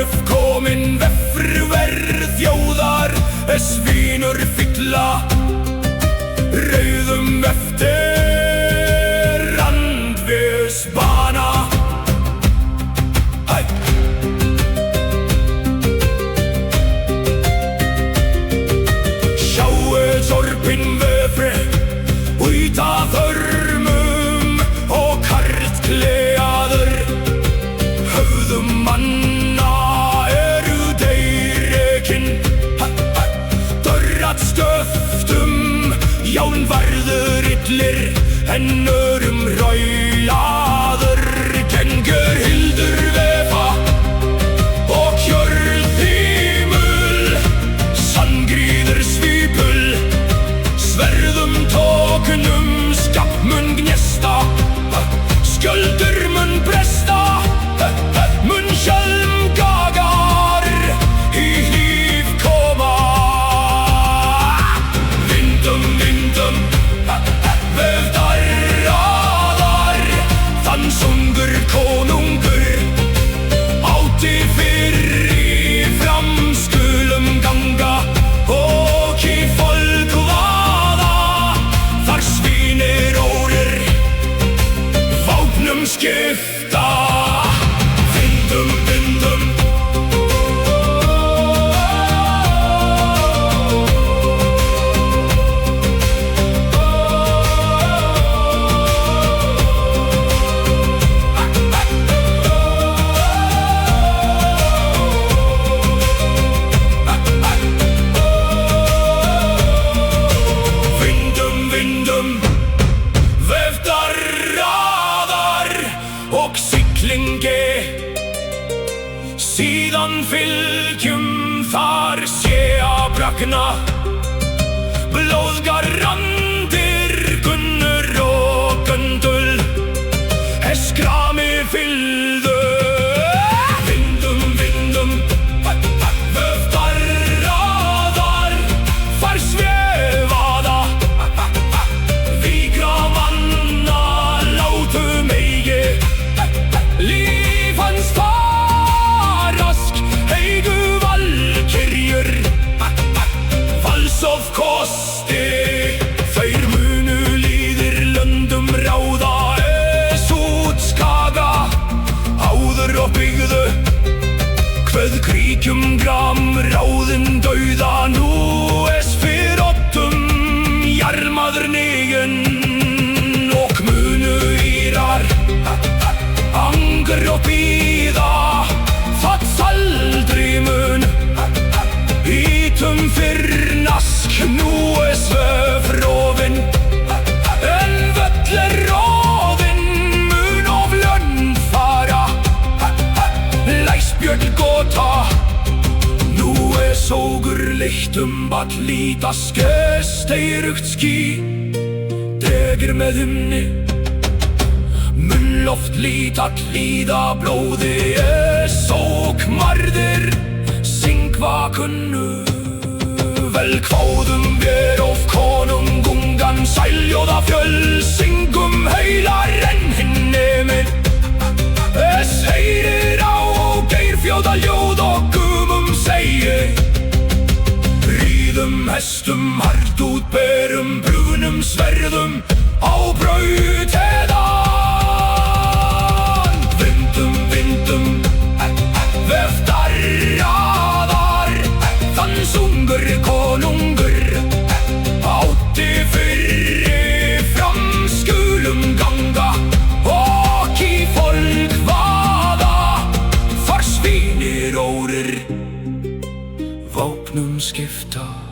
uppkomin veffruverð þjóðar svinur fylla rauðum eftir randvisbana. Sjáu sorpin vefri úta þörmum og karlkleaður höfðum manna eru þeir rekin. Dörrat stöftum ján varður illir en örum raulaður gengur hildur vefa og kjörðimul sanngríður svipul sverðum tókunum skapmun gnesta skjöldur mun bresta mun sjálm gagar í líf koma. Vindum vefðar raðar þann sungur konungur átti fyrri fram skulum ganga og í folk vaða þar svinir órir vápnum skipta. Vindum vefðar raðar og siglingi síðan fylgjum þar sé að brakna blóðgar randir gunnur og göndul skrami fylgðu. Vindum vefðar raðar far svefaða vigra manna látum eigi líf hans farask heigu valkyrjur valsof kosti þeir munu líðir löndum ráða útskaga áður og byggðu hveð kríkjum gram ráðin dauða nú fyrirottum jarmaður negen og munu írar angr og bíða þats aldrei mun ítum fyrr nask nú svefrofin en völl róðin mun of lönd fara læsbjörn gota nú sógur leitt að líta steirugt ský dregir með himni loft lít að líða blóði sók marðir syngva kunnu vel kváðum vér of konungungan sæljóða fjöll syngum heilar en hinn emir heyrir á geirfjóða ljóð og gumum segi ríðum hestum hart út berum brunum sverðum á braut eða vefðar raðar þann sungur konungur átti fyrri fram skulum ganga og í folk vaða þar svinir órir vápnum skipta.